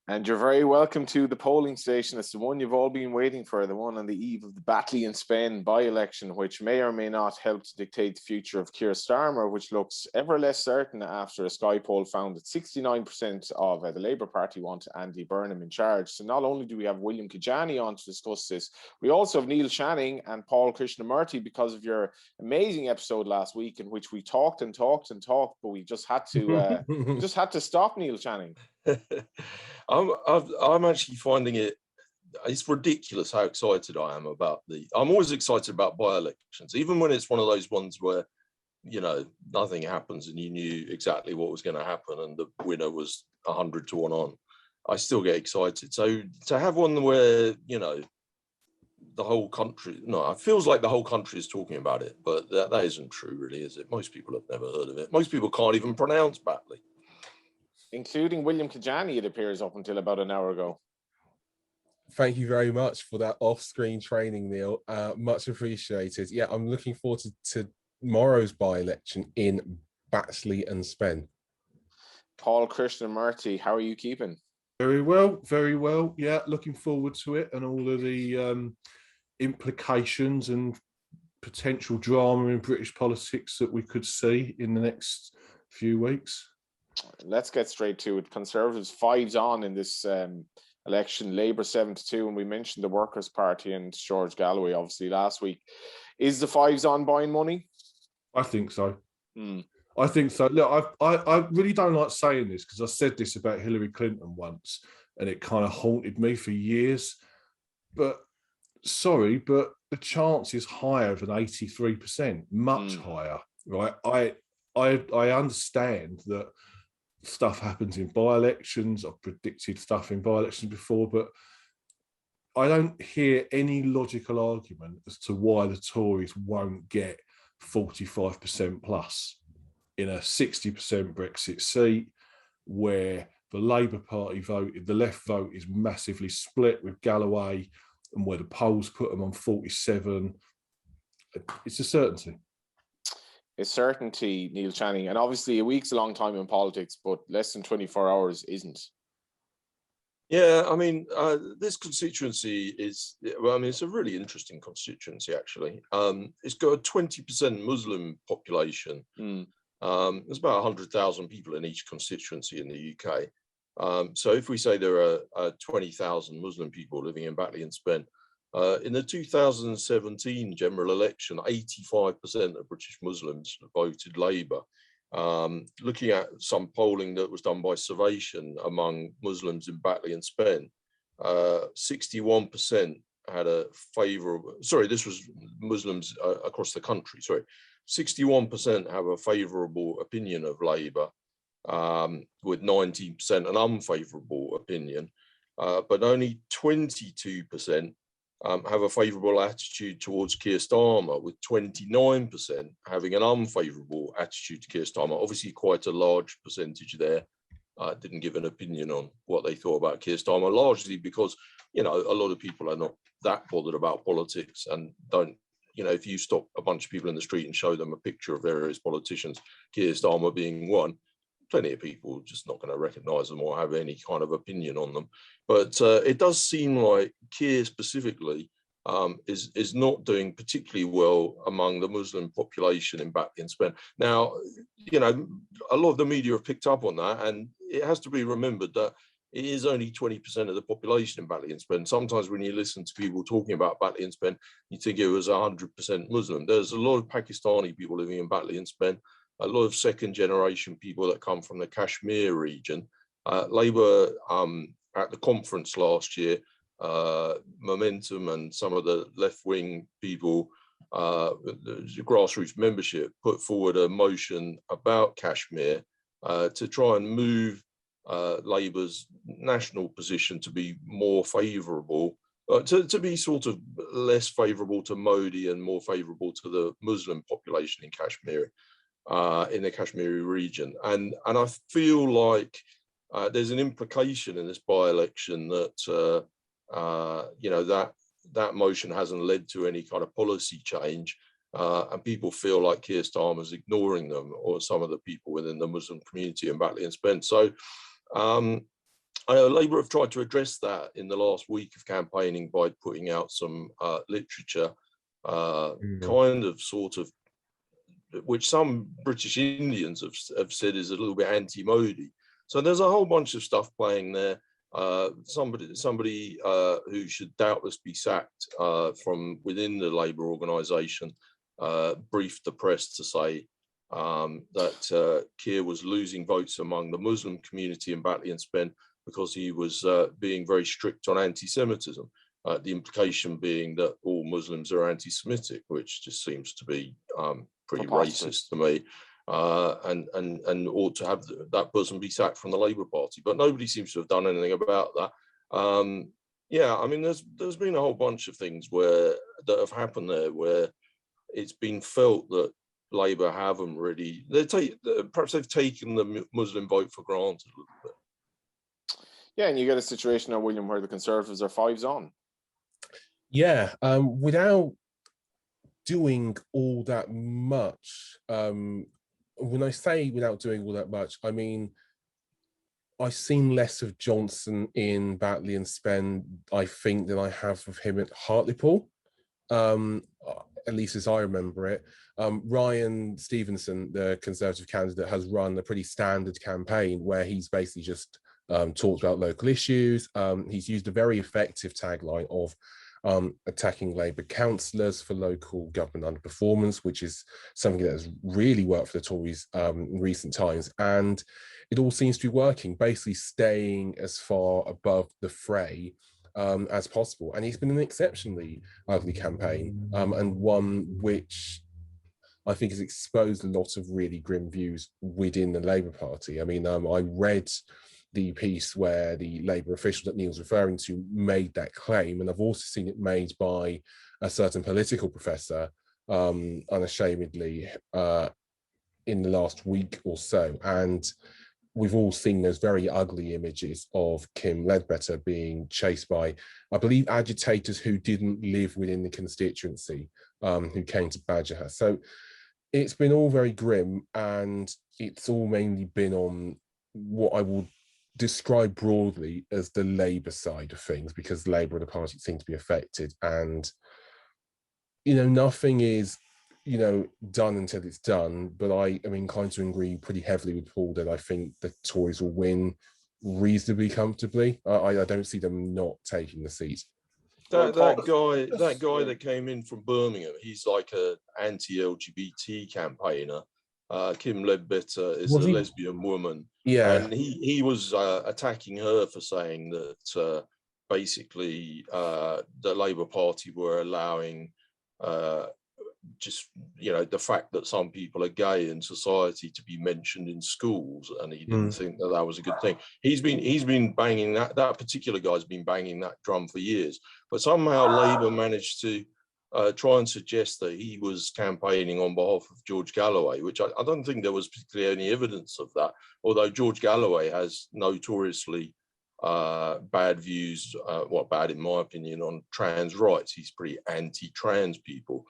And you're very welcome to the polling station. It's the one you've all been waiting for, the one on the eve of the Batley and Spen by-election, which may or may not help to dictate the future of Keir Starmer, which looks ever less certain after a Sky poll found that 69% of the Labour Party want Andy Burnham in charge. So not only do we have William Kedjanyi on to discuss this, we also have Neil Channing and Paul Krishnamurty because of your amazing episode last week in which we talked and talked and talked, but we just had to stop Neil Channing. I'm actually finding it's ridiculous how excited I am about I'm always excited about by-elections, even when it's one of those ones where, nothing happens and you knew exactly what was going to happen and the winner was 100 to 1 on. I still get excited. So to have one where, the whole country, it feels like the whole country is talking about it, but that isn't true really, is it? Most people have never heard of it. Most people can't even pronounce Batley. Including William Kedjanyi, it appears, up until about an hour ago. Thank you very much for that off-screen training, Neil. Much appreciated. Yeah, I'm looking forward to tomorrow's by-election in Batley and Spen. Paul Krishnamurty, how are you keeping? Very well, very well. Yeah, looking forward to it and all of the implications and potential drama in British politics that we could see in the next few weeks. Let's get straight to it. Conservatives 5's on in this election, Labour 7-2, and we mentioned the Workers' Party and George Galloway obviously last week. Is the 5's on buying money? I think so. I think so. Look, I really don't like saying this because I said this about Hillary Clinton once and it kind of haunted me for years. But sorry, but the chance is higher than 83%, much higher, right? I understand that stuff happens in by-elections. I've predicted stuff in by-elections before, but I don't hear any logical argument as to why the Tories won't get 45% plus in a 60% Brexit seat where the Labour Party voted, the left vote is massively split with Galloway and where the polls put them on 47. It's a certainty. It's certainty, Neil Channing. And obviously a week's a long time in politics, but less than 24 hours isn't. Yeah, I mean, this constituency it's a really interesting constituency, actually. It's got a 20% Muslim population. There's about 100,000 people in each constituency in the UK. So if we say there are 20,000 Muslim people living in Batley and Spen, in the 2017 general election, 85% of British Muslims voted Labour. Looking at some polling that was done by Survation among Muslims in Batley and Spen, 61% had a favourable, this was Muslims across the country, 61% have a favourable opinion of Labour, with 19% an unfavourable opinion, but only 22% have a favourable attitude towards Keir Starmer, with 29% having an unfavourable attitude to Keir Starmer. Obviously, quite a large percentage there didn't give an opinion on what they thought about Keir Starmer, largely because, a lot of people are not that bothered about politics and don't, if you stop a bunch of people in the street and show them a picture of various politicians, Keir Starmer being one, plenty of people just not going to recognise them or have any kind of opinion on them. But it does seem like Keir specifically is not doing particularly well among the Muslim population in Batley and Spen. Now, a lot of the media have picked up on that, and it has to be remembered that it is only 20% of the population in Batley and Spen. Sometimes when you listen to people talking about Batley and Spen, you think it was 100% Muslim. There's a lot of Pakistani people living in Batley and Spen, a lot of second-generation people that come from the Kashmir region. Labour, at the conference last year, Momentum and some of the left-wing people, the grassroots membership, put forward a motion about Kashmir to try and move Labour's national position to be more favourable, to be sort of less favourable to Modi and more favourable to the Muslim population in Kashmir. In the Kashmiri region, and I feel like there's an implication in this by-election that that motion hasn't led to any kind of policy change, and people feel like Keir Starmer's ignoring them, or some of the people within the Muslim community in Batley and Spen. So Labour have tried to address that in the last week of campaigning by putting out some literature, kind of, sort of, which some British Indians have said is a little bit anti-Modi. So there's a whole bunch of stuff playing there. Somebody who should doubtless be sacked from within the Labour organisation briefed the press to say that Keir was losing votes among the Muslim community in Batley and Spen because he was being very strict on anti-Semitism. The implication being that all Muslims are anti-Semitic, which just seems to be pretty racist to me, and ought to have that person be sacked from the Labour Party. But nobody seems to have done anything about that. Yeah, I mean, there's been a whole bunch of things that have happened there where it's been felt that Labour haven't really, perhaps they've taken the Muslim vote for granted a little bit. Yeah, and you get a situation now, William, where the Conservatives are 5s on. Yeah, without doing all that much. When I say without doing all that much, I mean, I've seen less of Johnson in Batley and Spen, I think, than I have of him at Hartlepool, at least as I remember it. Ryan Stevenson, the Conservative candidate, has run a pretty standard campaign where he's basically just talked about local issues. He's used a very effective tagline of attacking Labour councillors for local government underperformance, which is something that has really worked for the Tories in recent times. And it all seems to be working, basically staying as far above the fray as possible. And it's been an exceptionally ugly campaign, and one which I think has exposed a lot of really grim views within the Labour Party. I mean, I read the piece where the Labour official that Neil's referring to made that claim, and I've also seen it made by a certain political professor unashamedly in the last week or so. And we've all seen those very ugly images of Kim Ledbetter being chased by, I believe, agitators who didn't live within the constituency, who came to badger her. So it's been all very grim, and it's all mainly been on what I will describe broadly as the Labour side of things, because Labour and the party seem to be affected. And, you know, nothing is, you know, done until it's done. But I am inclined to agree pretty heavily with Paul that I think the Tories will win reasonably comfortably. I don't see them not taking the seat. That guy that came in from Birmingham, he's like an anti-LGBT campaigner. Kim Ledbetter is a lesbian woman. Yeah. And he was attacking her for saying that basically the Labour Party were allowing just, you know, the fact that some people are gay in society to be mentioned in schools, and he didn't think that was a good thing. He's been banging that particular guy's been banging that drum for years, but somehow Labour managed to try and suggest that he was campaigning on behalf of George Galloway, which I don't think there was particularly any evidence of that, although George Galloway has notoriously bad views, bad in my opinion, on trans rights. He's pretty anti-trans people.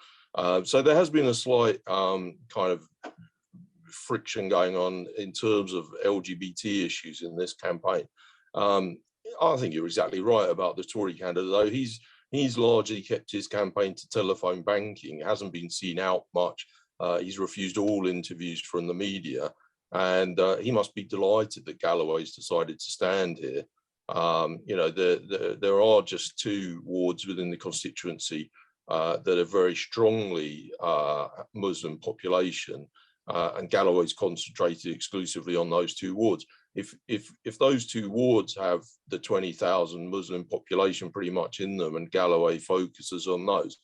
So there has been a slight kind of friction going on in terms of LGBT issues in this campaign. I think you're exactly right about the Tory candidate, though. He's largely kept his campaign to telephone banking, hasn't been seen out much. He's refused all interviews from the media, and he must be delighted that Galloway's decided to stand here. You know, there are just 2 wards within the constituency that are very strongly Muslim population, and Galloway's concentrated exclusively on those 2 wards. If those 2 wards have the 20,000 Muslim population pretty much in them, and Galloway focuses on those,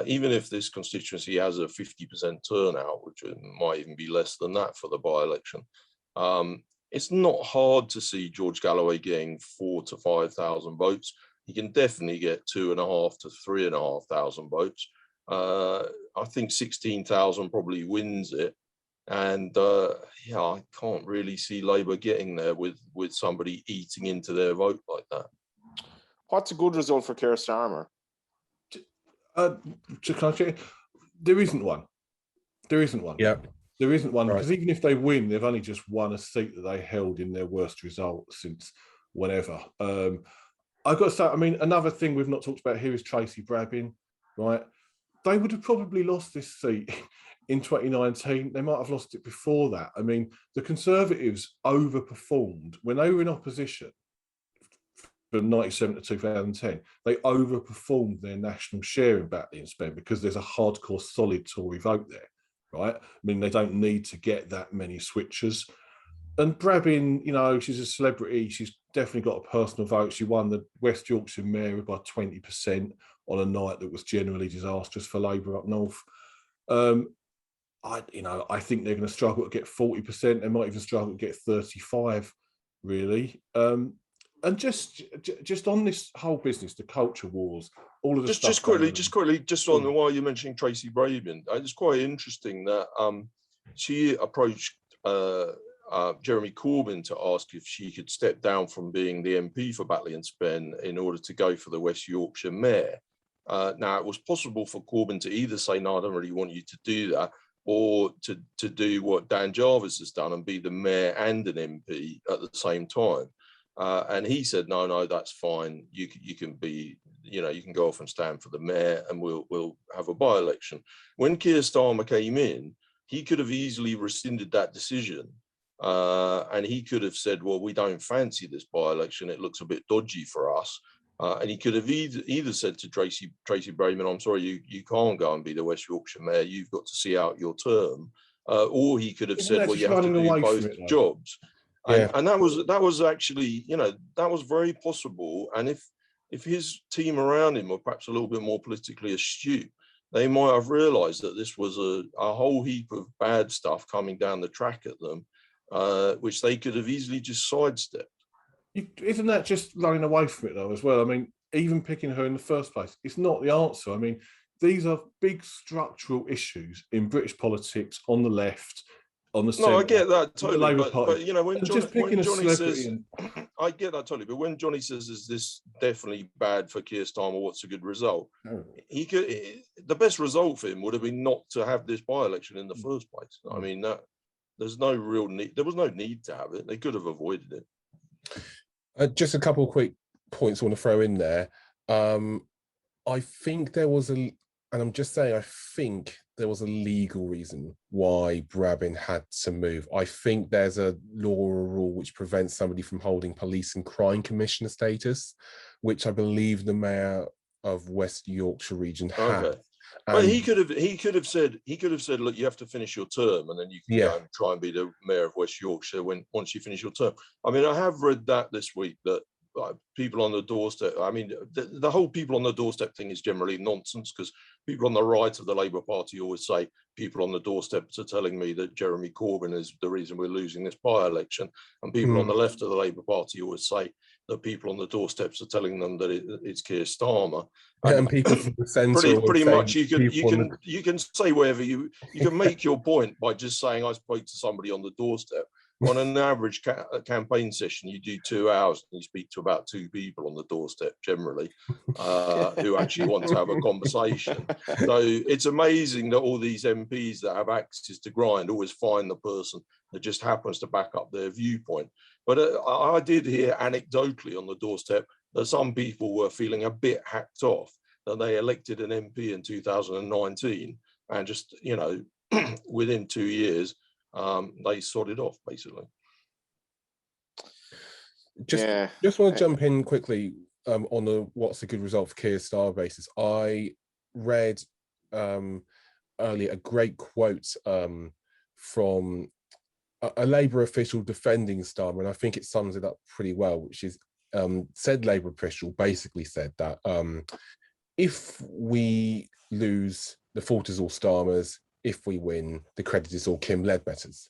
even if this constituency has a 50% turnout, which might even be less than that for the by-election, it's not hard to see George Galloway getting 4,000 to 5,000 votes. He can definitely get 2,500 to 3,500 votes. I think 16,000 probably wins it. And yeah, I can't really see Labour getting there with somebody eating into their vote like that. What's a good result for Keir Starmer? There isn't one. There isn't one. Yeah. There isn't one, right. Because even if they win, they've only just won a seat that they held in their worst result since whatever. I've got to say, I mean, another thing we've not talked about here is Tracy Brabin, right? They would have probably lost this seat in 2019. They might have lost it before that. I mean, the Conservatives overperformed when they were in opposition from 97 to 2010. They overperformed their national share in Batley and Spen because there's a hardcore, solid Tory vote there, right? I mean, they don't need to get that many switchers. And Brabin, you know, she's a celebrity. She's definitely got a personal vote. She won the West Yorkshire Mayor by 20% on a night that was generally disastrous for Labour up north. I think they're going to struggle to get 40%. They might even struggle to get 35%, really. And just on this whole business, the culture wars, all of the stuff. Just quickly, on the while you're mentioning Tracy Brabin, it's quite interesting that she approached Jeremy Corbyn to ask if she could step down from being the MP for Batley and Spen in order to go for the West Yorkshire Mayor. Now, it was possible for Corbyn to either say, no, I don't really want you to do that, or to do what Dan Jarvis has done and be the mayor and an MP at the same time. And he said, no, that's fine. You can be, you can go off and stand for the mayor and we'll have a by-election. When Keir Starmer came in, he could have easily rescinded that decision. And he could have said, well, we don't fancy this by-election. It looks a bit dodgy for us. And he could have either said to Tracy Brabin, I'm sorry, you can't go and be the West Yorkshire Mayor. You've got to see out your term. Or he could have said, well, you have to do both jobs. Yeah. And that was actually, that was very possible. And if his team around him were perhaps a little bit more politically astute, they might have realised that this was a whole heap of bad stuff coming down the track at them, which they could have easily just sidestepped. Isn't that just running away from it, though, as well? I mean, even picking her in the first place, it's not the answer. I mean, these are big structural issues in British politics on the left, on the centre. No, I get that totally. But when Johnny says, I get that totally. But when Johnny says, "Is this definitely bad for Keir Starmer? What's a good result?" Oh. The best result for him would have been not to have this by-election in the first place. I mean, there's no real need. There was no need to have it. They could have avoided it. Just a couple of quick points I want to throw in there. I think there was and I'm just saying, I think there was a legal reason why Brabin had to move. I think there's a law or a rule which prevents somebody from holding police and crime commissioner status, which I believe the mayor of West Yorkshire region had. Okay. But he could have said, look, you have to finish your term, and then you can go and try and be the mayor of West Yorkshire once you finish your term. I mean, I have read that this week, that people on the doorstep. I mean, the whole people on the doorstep thing is generally nonsense, because people on the right of the Labour Party always say people on the doorsteps are telling me that Jeremy Corbyn is the reason we're losing this by-election, and people on the left of the Labour Party always say that people on the doorsteps are telling them that it's Keir Starmer. And people from the centre pretty much you can say whatever you can make your point by just saying I spoke to somebody on the doorstep. On an average campaign session, you do 2 hours and you speak to about 2 people on the doorstep generally, who actually want to have a conversation. So it's amazing that all these MPs that have axes to grind always find the person that just happens to back up their viewpoint. But I did hear anecdotally on the doorstep that some people were feeling a bit hacked off that they elected an MP in 2019 and just, within 2 years, they sorted off basically. Just want to jump in quickly on the what's a good result for Keir Starmer basis. I read earlier a great quote from a Labour official defending Starmer, and I think it sums it up pretty well, which is said Labour official basically said that if we lose, the fault is all Starmer's. If we win, the credit is all Kim Ledbetter's.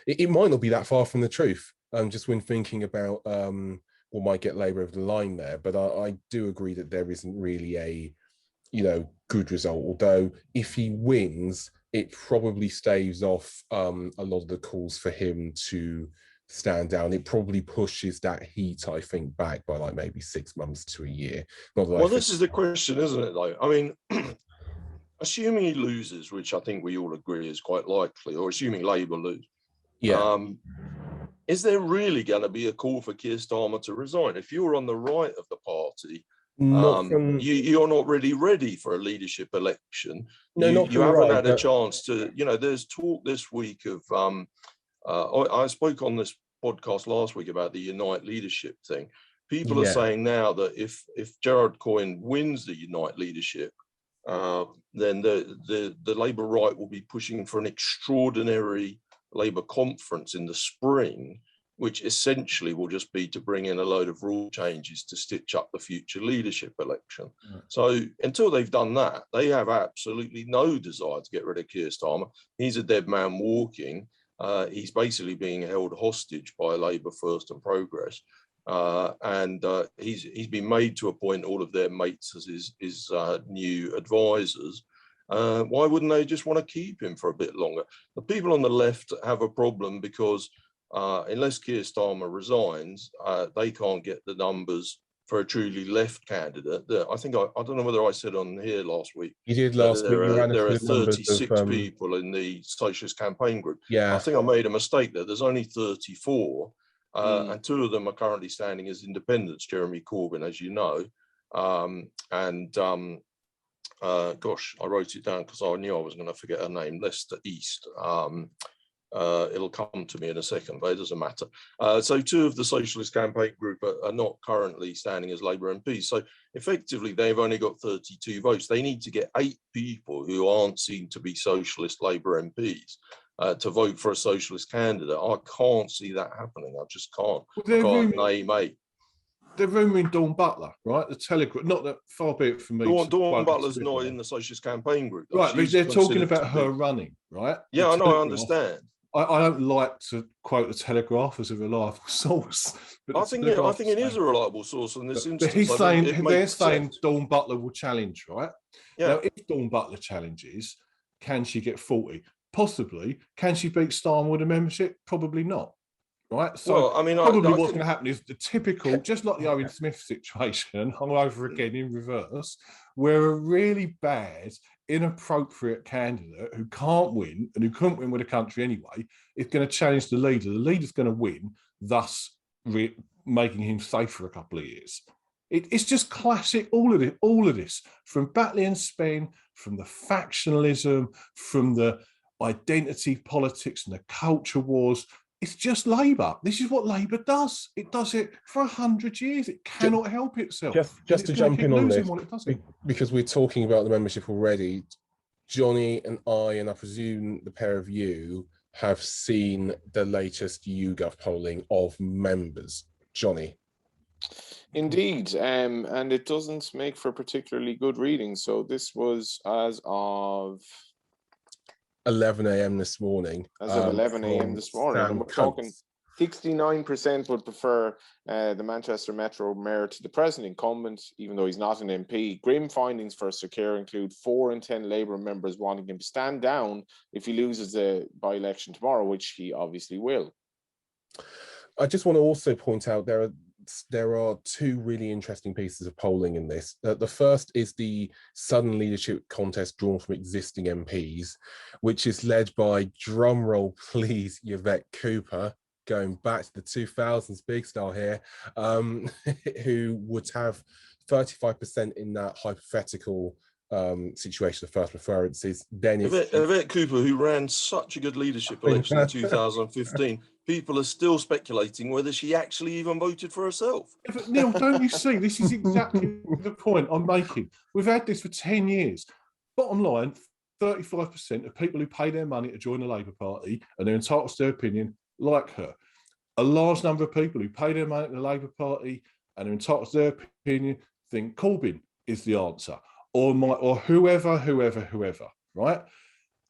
It might not be that far from the truth, just when thinking about what might get Labour over the line there. But I do agree that there isn't really a, good result. Although if he wins, it probably staves off a lot of the calls for him to stand down. It probably pushes that heat, I think, back by like maybe 6 months to a year. This is the question, isn't it, though? I mean, assuming he loses, which I think we all agree is quite likely, or assuming Labour lose, is there really going to be a call for Keir Starmer to resign? If you're on the right of the party, you're not really ready for a leadership election. No, you haven't had a chance to, there's talk this week of, I spoke on this podcast last week about the Unite leadership thing. People are saying now that if Gerard Coyne wins the Unite leadership, then the Labour right will be pushing for an extraordinary Labour conference in the spring, which essentially will just be to bring in a load of rule changes to stitch up the future leadership election. So until they've done that, they have absolutely no desire to get rid of Keir Starmer. He's a dead man walking. He's basically being held hostage by Labour First and Progress. And he's been made to appoint all of their mates as his new advisors. Why wouldn't they just want to keep him for a bit longer? The people on the left have a problem because unless Keir Starmer resigns, they can't get the numbers for a truly left candidate. I think I don't know whether I said on here last week. You did last week. There are 36 people in the Socialist Campaign Group. Yeah, I think I made a mistake there. There's only 34, and 2 of them are currently standing as independents. Jeremy Corbyn, as you know, gosh, I wrote it down because I knew I was going to forget her name. Leicester East. It'll come to me in a second, but it doesn't matter. So 2 of the Socialist Campaign Group are not currently standing as Labour MPs. So effectively, they've only got 32 votes. They need to get 8 people who aren't seen to be Socialist Labour MPs to vote for a Socialist candidate. I can't see that happening. I just can't. I can't name 8. They're rumouring Dawn Butler, right? The Telegraph, not that far be it from me. Dawn Butler's not in the Socialist Campaign Group. Right, but they're talking about her running, right? Yeah, I know, I understand. I don't like to quote the Telegraph as a reliable source. But I think it is a reliable source in this instance. But they're saying Dawn Butler will challenge, right? Yeah. Now, if Dawn Butler challenges, can she get 40? Possibly. Can she beat Starmer with a membership? Probably not. Right, so probably what's going to happen is the typical, just like the Owen Smith situation, all over again in reverse, where a really bad, inappropriate candidate who can't win and who couldn't win with the country anyway is going to challenge the leader. The leader's going to win, thus making him safe for a couple of years. It's just classic. All of this, from Batley and Spen, from the factionalism, from the identity politics and the culture wars. It's just Labour. This is what Labour does. It does it for 100 years. It cannot help itself. Just to jump in on this, because we're talking about the membership already, Johnny and I presume the pair of you, have seen the latest YouGov polling of members. Johnny. Indeed, and it doesn't make for particularly good reading. So this was as of 11 a.m. this morning. As of 11 a.m. this morning. And we're talking 69% would prefer the Manchester Metro Mayor to the present incumbent, even though he's not an MP. Grim findings for Sir Keir include 4 in 10 Labour members wanting him to stand down if he loses the by-election tomorrow, which he obviously will. I just want to also point out there are 2 really interesting pieces of polling in this. The first is the Southern Leadership Contest drawn from existing MPs, which is led by, drumroll please, Yvette Cooper, going back to the 2000s, big star here, who would have 35% in that hypothetical situation of first preferences. Then Yvette Cooper, who ran such a good leadership election in 2015, people are still speculating whether she actually even voted for herself. Yeah, but Neil, don't you see? This is exactly the point I'm making. We've had this for 10 years. Bottom line, 35% of people who pay their money to join the Labour Party and they're entitled to their opinion like her. A large number of people who pay their money to the Labour Party and are entitled to their opinion think Corbyn is the answer. Or whoever, right?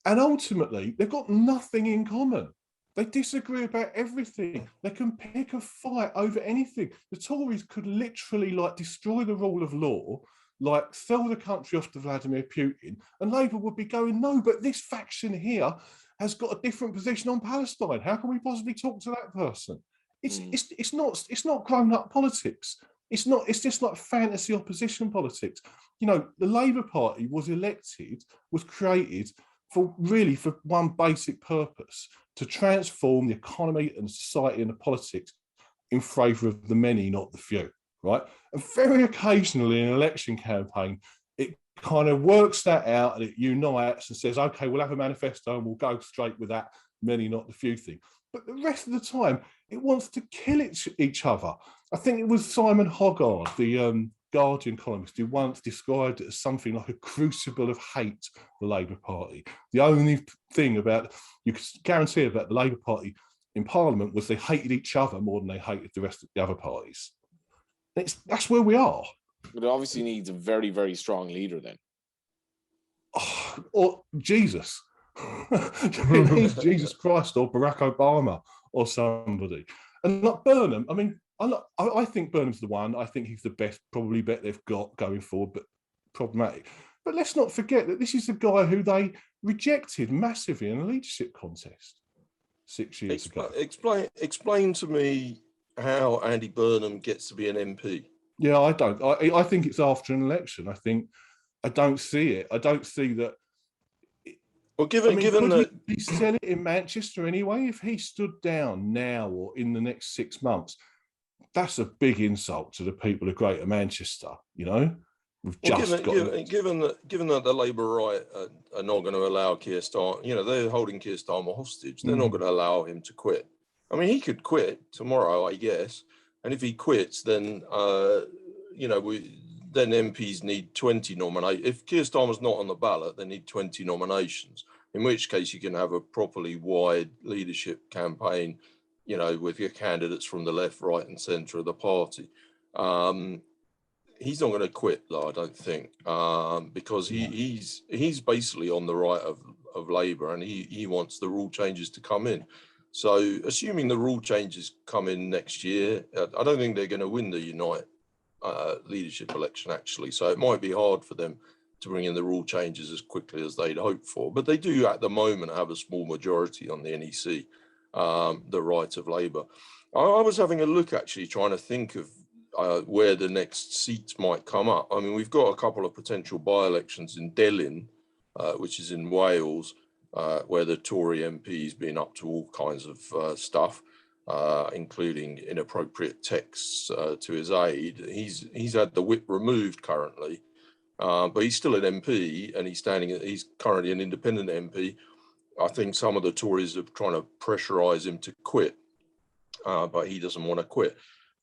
And ultimately, they've got nothing in common. They disagree about everything. They can pick a fight over anything. The Tories could literally destroy the rule of law, sell the country off to Vladimir Putin, and Labour would be going, no, but this faction here has got a different position on Palestine. How can we possibly talk to that person? It's not grown-up politics. It's just like fantasy opposition politics. You know, the Labour Party was created for one basic purpose: to transform the economy and society and the politics in favour of the many, not the few, right? And very occasionally in an election campaign, it kind of works that out and it unites and says, okay, we'll have a manifesto and we'll go straight with that many, not the few thing. But the rest of the time, it wants to kill each other. I think it was Simon Hoggard, the Guardian columnist, who once described it as something like a crucible of hate, the Labour Party. The only thing you could guarantee about the Labour Party in Parliament was they hated each other more than they hated the rest of the other parties. That's where we are. But it obviously needs a very, very strong leader then. Oh, or Jesus. It needs Jesus Christ or Barack Obama or somebody. And like Burnham, I mean, I think Burnham's the one. I think he's the best, probably bet they've got going forward, but problematic. But let's not forget that this is the guy who they rejected massively in a leadership contest 6 years ago. Explain to me how Andy Burnham gets to be an MP. Yeah, I don't. I think it's after an election. I don't see it. I don't see that. Well, given that he sell it in Manchester anyway, if he stood down now or in the next 6 months, that's a big insult to the people of Greater Manchester. You know, given that the Labour right are not going to allow Keir Starmer, you know, they're holding Keir Starmer hostage. They're not going to allow him to quit. I mean, he could quit tomorrow, I guess, and if he quits, then then MPs need 20 nominations. If Keir Starmer's not on the ballot, they need 20 nominations, in which case you can have a properly wide leadership campaign, you know, with your candidates from the left, right and centre of the party. He's not going to though, I don't think, because he's basically on the right of Labour, and he wants the rule changes to come in. So assuming the rule changes come in next year, I don't think they're going to win the Unite leadership election, actually. So it might be hard for them to bring in the rule changes as quickly as they'd hoped for. But they do at the moment have a small majority on the NEC, the right of Labour. I was having a look, actually, trying to think of where the next seats might come up. I mean, we've got a couple of potential by-elections in Delyn, which is in Wales, where the Tory MP's been up to all kinds of stuff, including inappropriate texts to his aide. He's had the whip removed currently, but he's still an MP, and he's currently an independent MP. I think some of the Tories are trying to pressurise him to quit, but he doesn't want to quit.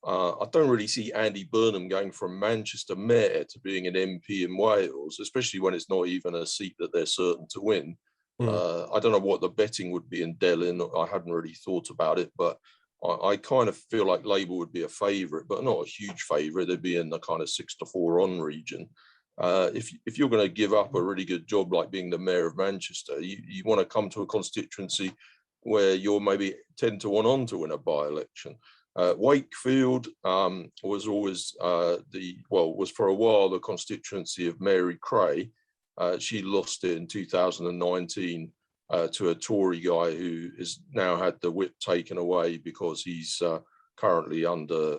I don't really see Andy Burnham going from Manchester Mayor to being an MP in Wales, especially when it's not even a seat that they're certain to win. I don't know what the betting would be in Delyn. I hadn't really thought about it, but I kind of feel like Labour would be a favourite, but not a huge favourite. They'd be in the kind of 6-4 on region. If you're going to give up a really good job like being the Mayor of Manchester, you want to come to a constituency where you're maybe 10-1 on to win a by-election. Wakefield was always was for a while the constituency of Mary Cray. She lost it in 2019 to a Tory guy who has now had the whip taken away because he's currently under,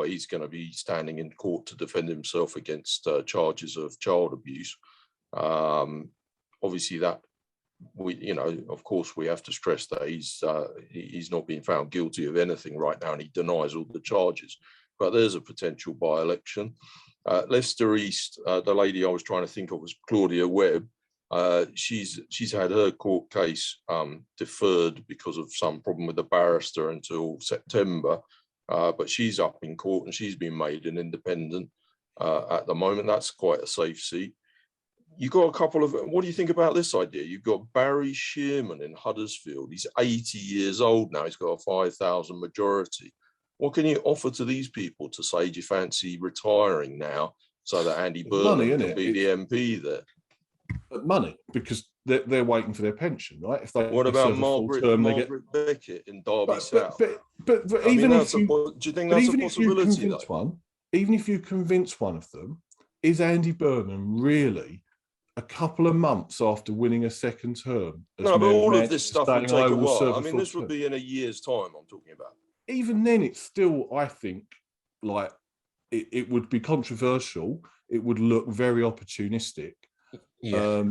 he's going to be standing in court to defend himself against charges of child abuse. Obviously that, of course we have to stress that he's not being found guilty of anything right now, and he denies all the charges, but there's a potential by-election. Leicester East, the lady I was trying to think of was Claudia Webb. She's had her court case deferred because of some problem with the barrister until September, but she's up in court and she's been made an independent at the moment. That's quite a safe seat. You've got a couple of, what do you think about this idea? You've got Barry Shearman in Huddersfield. He's 80 years old now. He's got a 5,000 majority. What can you offer to these people to say, do you fancy retiring now so that Andy Burnham can be the MP there? Money, because they're waiting for their pension, right? If they what about Margaret Beckett in Derby South? But even if you, do you think that's a possibility? Even if you convince one of them, is Andy Burnham really a couple of months after winning a second term? No, but all of this stuff will take a while. I mean, this would be in a year's time I'm talking about. Even then, it's still, I think, like it would be controversial. It would look very opportunistic. Yeah.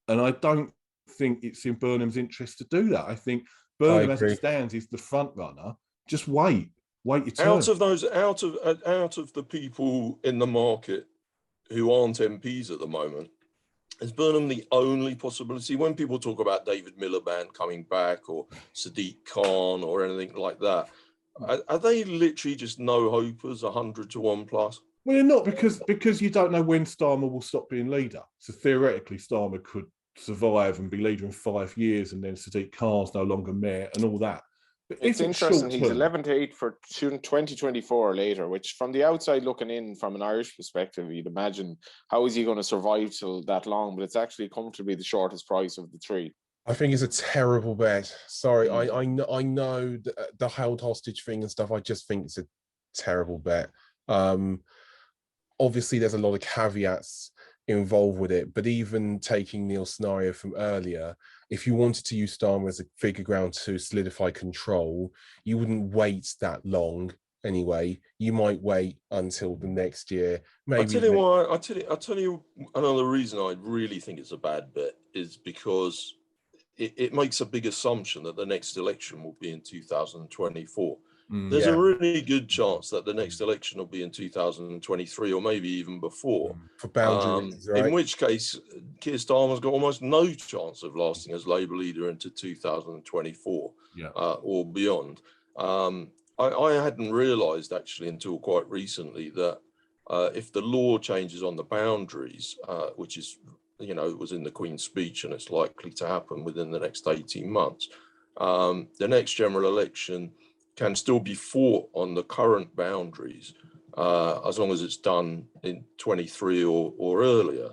And I don't think it's in Burnham's interest to do that. I think Burnham, as it stands, is the front runner. Just wait your turn. Out of the people in the market who aren't MPs at the moment, is Burnham the only possibility? When people talk about David Miliband coming back or Sadiq Khan or anything like that, are they literally just no hopers, 100 to 1 plus? Well, they're not, because you don't know when Starmer will stop being leader. So theoretically, Starmer could survive and be leader in 5 years, and then Sadiq Khan's no longer mayor and all that. But it's interesting. He's 11 to 8 for 2024 later, which from the outside looking in, from an Irish perspective, you'd imagine how is he going to survive till that long? But it's actually comfortably the shortest price of the three. I think it's a terrible bet. Sorry, I know the held hostage thing and stuff. I just think it's a terrible bet. Obviously, there's a lot of caveats involved with it, but even taking Neil's scenario from earlier, if you wanted to use Starmer as a figure ground to solidify control, you wouldn't wait that long anyway. You might wait until the next year. Maybe. I'll tell you another reason I really think it's a bad bet is because it makes a big assumption that the next election will be in 2024. There's a really good chance that the next election will be in 2023 or maybe even before. For boundary reasons, right? In which case, Keir Starmer's got almost no chance of lasting as Labour leader into 2024 or beyond. I hadn't realised actually until quite recently that if the law changes on the boundaries, which is, it was in the Queen's speech and it's likely to happen within the next 18 months, the next general election can still be fought on the current boundaries as long as it's done in 23 or earlier.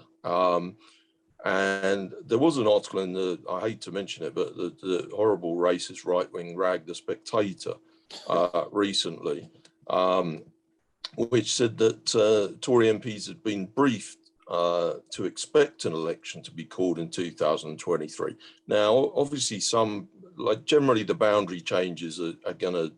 And there was an article in I hate to mention it, but the horrible racist right-wing rag, The Spectator, recently, which said that Tory MPs had been briefed to expect an election to be called in 2023. Now, obviously, generally the boundary changes are going to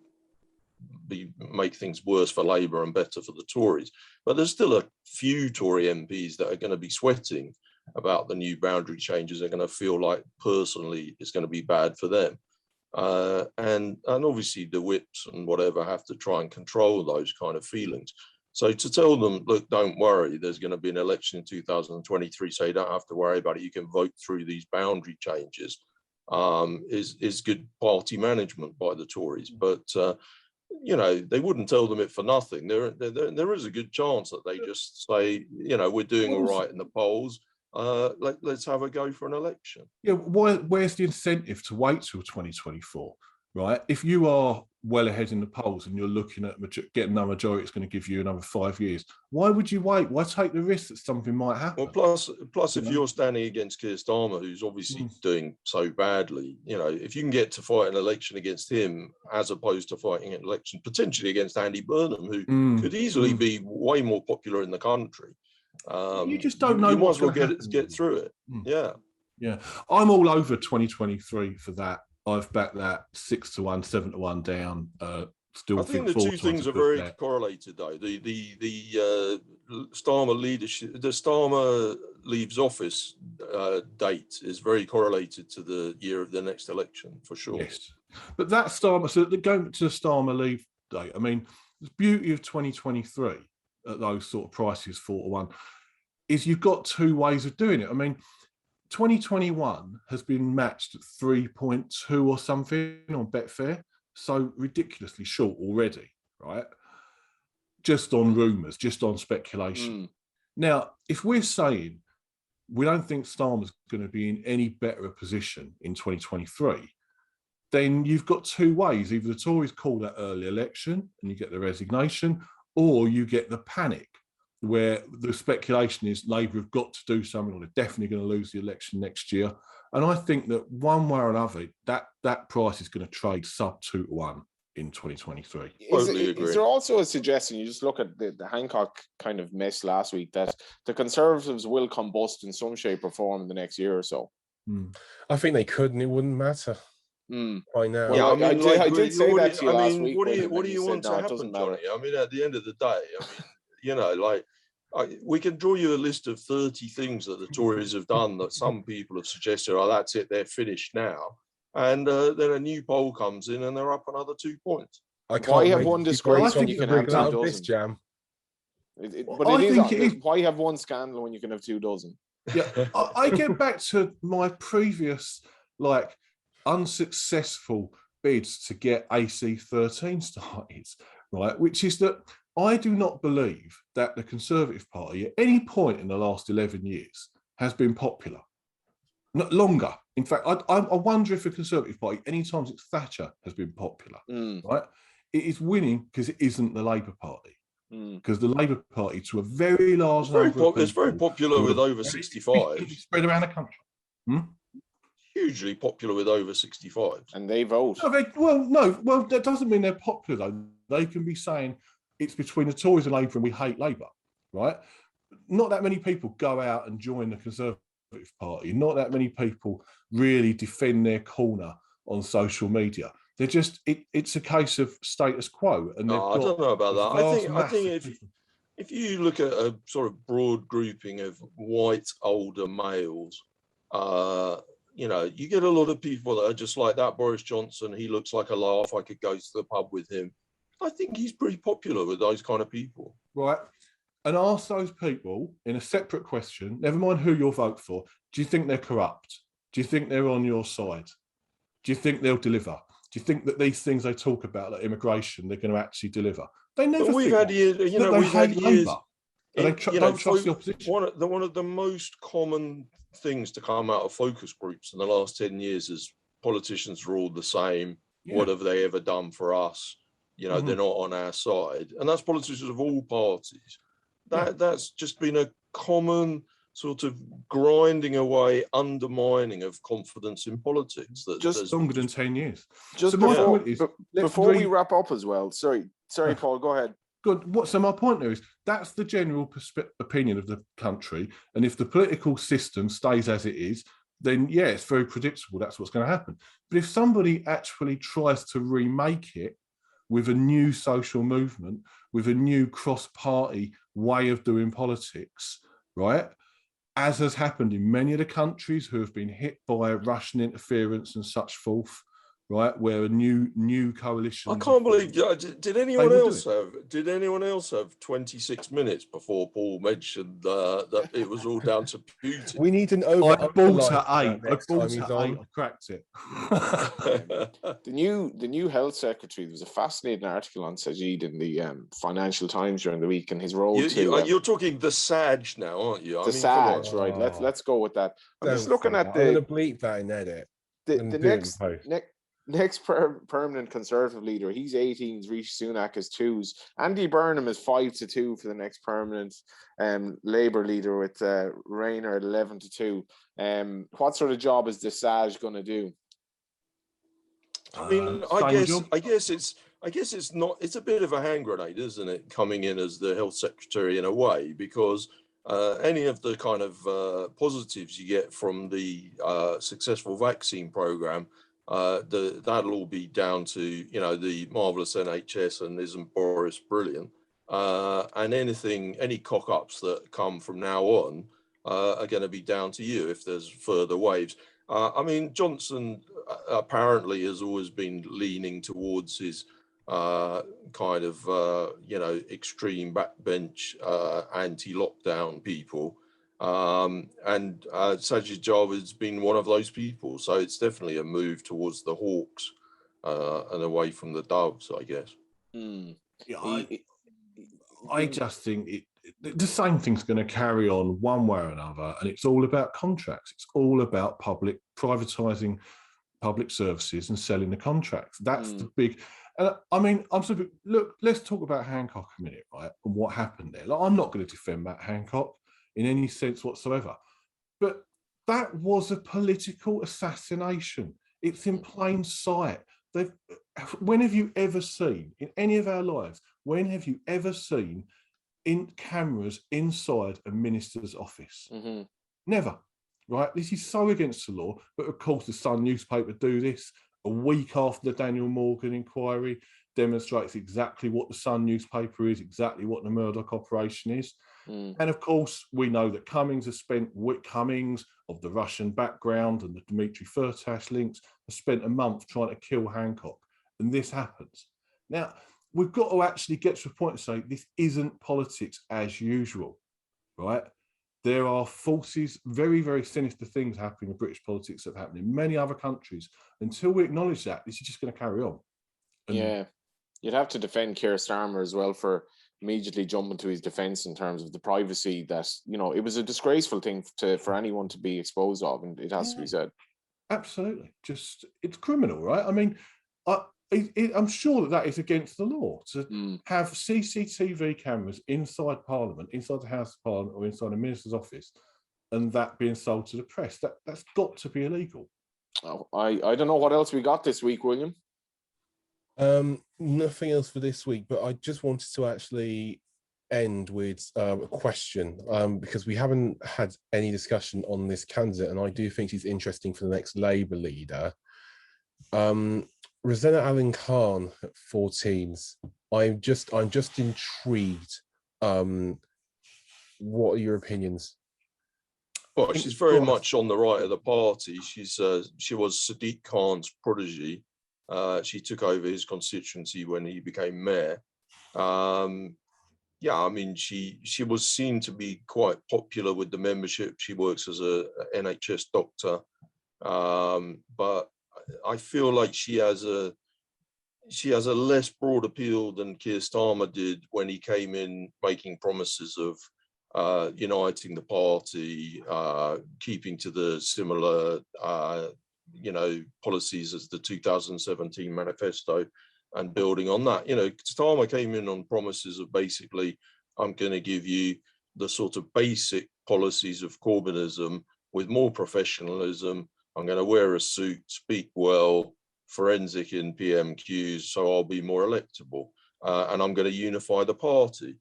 make things worse for Labour and better for the Tories. But there's still a few Tory MPs that are going to be sweating about the new boundary changes. They're going to feel like personally it's going to be bad for them. And obviously the whips and whatever have to try and control those kind of feelings. So to tell them, look, don't worry, there's going to be an election in 2023, so you don't have to worry about it. You can vote through these boundary changes, is good party management by the Tories. But, they wouldn't tell them it for nothing. There is a good chance that they just say, we're doing all right in the polls. Let's have a go for an election. Yeah, where's the incentive to wait till 2024, right? If you are well ahead in the polls and you're looking at getting a majority, it's going to give you another 5 years. Why would you wait? Why take the risk that something might happen? Well, plus, if you're standing against Keir Starmer, who's obviously doing so badly, if you can get to fight an election against him as opposed to fighting an election potentially against Andy Burnham, who could easily be way more popular in the country. You just don't know. You might as well get through it. Yeah. I'm all over 2023 for that. I've backed that 6 to 1, 7 to 1 down. Still, I think the two things are very correlated, though. The Starmer leadership, the Starmer leaves office date is very correlated to the year of the next election, for sure. Yes, but that Starmer, so going to the Starmer leave date. I mean, the beauty of 2023 at those sort of prices, 4 to 1, is you've got two ways of doing it. I mean, 2021 has been matched at 3.2 or something on Betfair, so ridiculously short already, right? Just on rumours, just on speculation. Now, if we're saying we don't think Starmer's going to be in any better a position in 2023, then you've got two ways. Either the Tories call that early election and you get the resignation, or you get the panic where the speculation is Labour have got to do something, or they're definitely going to lose the election next year. And I think that one way or another, that price is going to trade sub 2 to 1 in 2023. Is there also a suggestion, you just look at the Hancock kind of mess last week, that the Conservatives will combust in some shape or form in the next year or so? I think they could, and it wouldn't matter. By now. Well, I did say that to you last week. What do you want to happen, Johnny? I mean, at the end of the day, we can draw you a list of 30 things that the Tories have done that some people have suggested, oh, that's it, they're finished now. And then a new poll comes in and they're up another 2 points. Why have one disgrace when you can have 2 dozen? This jam. Why have one scandal when you can have 2 dozen? Yeah, I get back to my previous, like, unsuccessful bids to get AC13 started, right? Which is that I do not believe that the Conservative Party at any point in the last 11 years has been popular. Not longer. In fact, I wonder if the Conservative Party, any time since Thatcher, has been popular, right? It is winning because it isn't the Labour Party. Because the Labour Party, to a very large number of people, it's very popular with over 65. Spread around the country. Hugely popular with over 65. And they vote. Well, that doesn't mean they're popular, though. They can be saying it's between the Tories and Labour and we hate Labour, right? Not that many people go out and join the Conservative Party. Not that many people really defend their corner on social media. They're just, it's a case of status quo. And I don't know about that. I think if you look at a sort of broad grouping of white older males, you know, you get a lot of people that are just like that. Boris Johnson, he looks like a laugh. I could go to the pub with him. I think he's pretty popular with those kind of people. Right. And ask those people in a separate question, never mind who you'll vote for, do you think they're corrupt? Do you think they're on your side? Do you think they'll deliver? Do you think that these things they talk about, like immigration, they're going to actually deliver? They never. But we've had years, you know, we've had years. They don't trust the opposition. One of the most common things to come out of focus groups in the last 10 years is politicians are all the same. Yeah. What have they ever done for us? You know, they're not on our side. And that's politicians of all parties. That's just been a common sort of grinding away, undermining of confidence in politics. That just longer than 10 years. Just so before we wrap up as well, sorry, Paul, go ahead. Good. So my point there is that's the general opinion of the country. And if the political system stays as it is, then yeah, it's very predictable. That's what's going to happen. But if somebody actually tries to remake it with a new social movement, with a new cross-party way of doing politics, right? As has happened in many of the countries who have been hit by Russian interference and such forth, right? Where a new coalition. I can't believe. Did anyone else have 26 minutes before Paul mentioned that it was all down to Putin? We need an over. I bought at 8. I cracked it. The new health secretary. There was a fascinating article on Sajid in the Financial Times during the week, and his role. You're talking the SAG now, aren't you? SAG, right? Let's go with that. I'm just looking at the. I'm going to bleep that in edit. The next permanent Conservative leader, he's 18s, Rishi Sunak is 2s. Andy Burnham is 5-2 for the next permanent Labour leader, with Rayner at 11-2. What sort of job is the SAG going to do? I mean, I guess it's not. It's a bit of a hand grenade, isn't it? Coming in as the health secretary in a way, because any of the kind of positives you get from the successful vaccine program. That'll all be down to, you know, the marvellous NHS and isn't Boris brilliant? And any cock-ups that come from now on are going to be down to you if there's further waves. I mean, Johnson apparently has always been leaning towards his kind of, you know, extreme backbench anti-lockdown people. And Sajid Javid's been one of those people, so it's definitely a move towards the Hawks and away from the Doves, I guess. Yeah, I just think the same thing's going to carry on one way or another, and it's all about contracts. It's all about privatising public services and selling the contracts. That's the big. And I mean, look. Let's talk about Hancock a minute, right? And what happened there. Like, I'm not going to defend Matt Hancock in any sense whatsoever. But that was a political assassination. It's in plain sight. When have you ever seen, in any of our lives, when have you ever seen in cameras inside a minister's office? Never, right? This is so against the law. But of course, the Sun newspaper do this a week after the Daniel Morgan inquiry, demonstrates exactly what the Sun newspaper is, exactly what the Murdoch operation is. And of course, we know that Cummings has spent, Cummings of the Russian background and the Dmitry Firtash links, has spent a month trying to kill Hancock. And this happens. Now, we've got to actually get to a point and say this isn't politics as usual, right? There are forces, very, very sinister things happening in British politics that have happened in many other countries. Until we acknowledge that, this is just going to carry on. And yeah, you'd have to defend Keir Starmer as well for immediately jumping to his defence in terms of the privacy that, you know, it was a disgraceful thing for anyone to be exposed of, and it has to be said. Absolutely. Just, it's criminal, right? I mean, I'm sure that is against the law to have CCTV cameras inside Parliament, inside the House of Parliament, or inside a minister's office, and that being sold to the press. That's got to be illegal. Oh, I don't know what else we got this week, William. Nothing else for this week, but I just wanted to actually end with a question, because we haven't had any discussion on this candidate, and I do think she's interesting for the next Labour leader. Rosanna Allin-Khan at 14s. I'm just intrigued. What are your opinions? Well, she's very much on the right of the party. She was Sadiq Khan's protege. She took over his constituency when he became mayor. Yeah, I mean, she was seen to be quite popular with the membership. She works as a NHS doctor, but I feel like she has a less broad appeal than Keir Starmer did when he came in, making promises of uniting the party, keeping to the similar policies as the 2017 manifesto, and building on that. Starmer came in on promises of basically, I'm going to give you the sort of basic policies of Corbynism with more professionalism. I'm going to wear a suit, speak well, forensic in PMQs, so I'll be more electable. And I'm going to unify the party.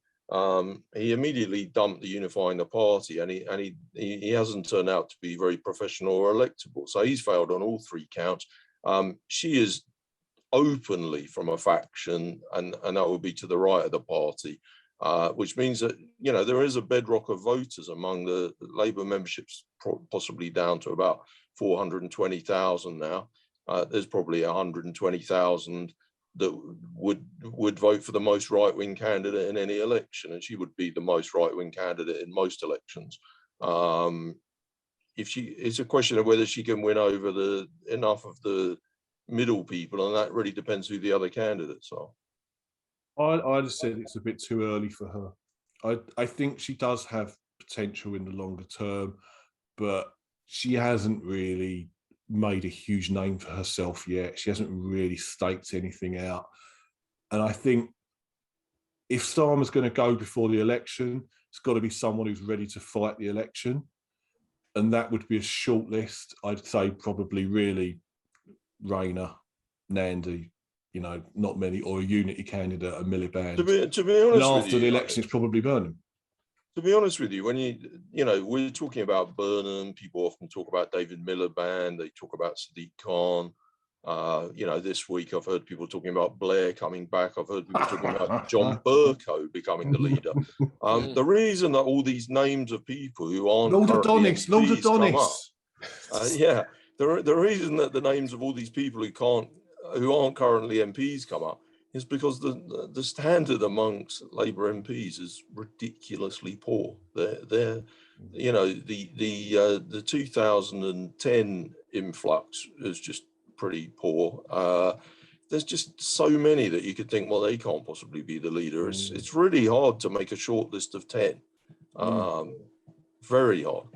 He immediately dumped the unifying the party, and he hasn't turned out to be very professional or electable. So he's failed on all three counts. She is openly from a faction, and that would be to the right of the party, which means that there is a bedrock of voters among the Labour memberships, possibly down to about 420,000 now. There's probably 120,000 that would vote for the most right-wing candidate in any election, and she would be the most right-wing candidate in most elections. It's a question of whether she can win over enough of the middle people, and that really depends who the other candidates are. I just said it's a bit too early for her. I think she does have potential in the longer term, but she hasn't really made a huge name for herself yet. She hasn't really staked anything out. And I think if Starmer's going to go before the election, it's got to be someone who's ready to fight the election. And that would be a short list. I'd say probably really Rayner, Nandy, not many, or a Unity candidate, a Miliband. To be honest, and after the election, it's probably Burnham. To be honest with you, when we're talking about Burnham, people often talk about David Miliband, they talk about Sadiq Khan. This week I've heard people talking about Blair coming back. I've heard people talking about John Bercow becoming the leader. The reason that all these names of people who aren't Lord Adonis, the reason that the names of all these people who aren't currently MPs come up is because the standard amongst Labour MPs is ridiculously poor. The 2010 influx is just pretty poor. There's just so many that you could think, well, they can't possibly be the leader. It's really hard to make a short list of 10. Very hard.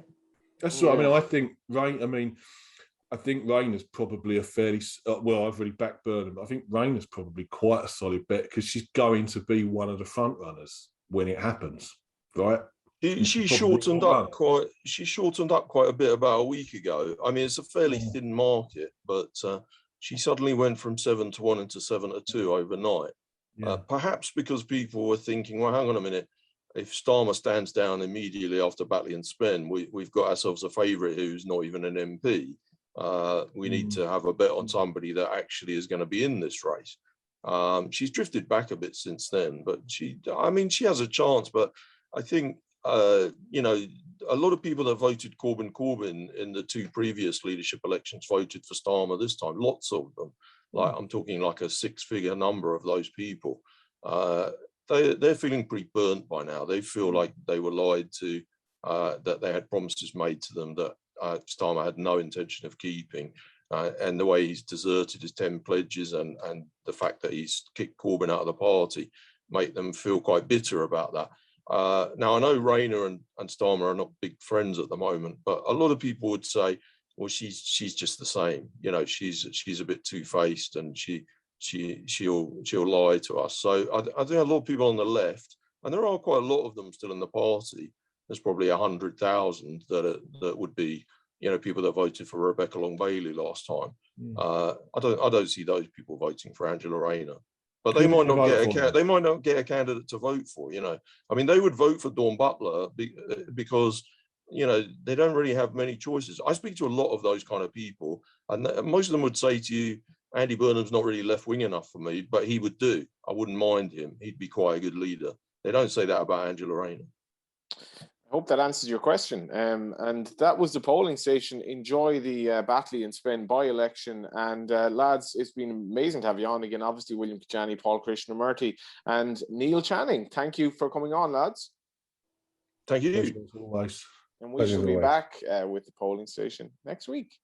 That's what I mean. I think Rayner's probably a fairly I've already backed Burnham. I think Rayner's probably quite a solid bet because she's going to be one of the front runners when it happens, right? She shortened up quite a bit about a week ago. I mean, it's a fairly thin market, but she suddenly went from 7-1 into 7-2 overnight. Yeah. Perhaps because people were thinking, well, hang on a minute, if Starmer stands down immediately after Batley and Spen, we've got ourselves a favourite who's not even an MP. We need to have a bet on somebody that actually is going to be in this race. She's drifted back a bit since then, but she has a chance. But I think you know, a lot of people that voted Corbyn in the 2 previous leadership elections voted for Starmer this time. Lots of them. Like, I'm talking like a 6-figure number of those people. They're feeling pretty burnt by now. They feel like they were lied to, that they had promises made to them that Starmer had no intention of keeping. And the way he's deserted his 10 pledges and the fact that he's kicked Corbyn out of the party make them feel quite bitter about that. Now, I know Rayner and Starmer are not big friends at the moment, but a lot of people would say, well, she's just the same. You know, she's a bit two-faced and she'll lie to us. So I think a lot of people on the left, and there are quite a lot of them still in the party. There's probably 100,000 that would be, you know, people that voted for Rebecca Long Bailey last time. I don't see those people voting for Angela Rayner. But they might not get a candidate to vote for, you know. I mean, they would vote for Dawn Butler because, you know, they don't really have many choices. I speak to a lot of those kind of people, and most of them would say to you, Andy Burnham's not really left-wing enough for me, but he would do. I wouldn't mind him. He'd be quite a good leader. They don't say that about Angela Rayner. I hope that answers your question. And that was the polling station. Enjoy the Batley and Spen by-election. And lads, it's been amazing to have you on again. Obviously, William Kedjanyi, Paul Krishnamurty, and Neil Channing. Thank you for coming on, lads. Thank you. Always. And we shall be back with the polling station next week.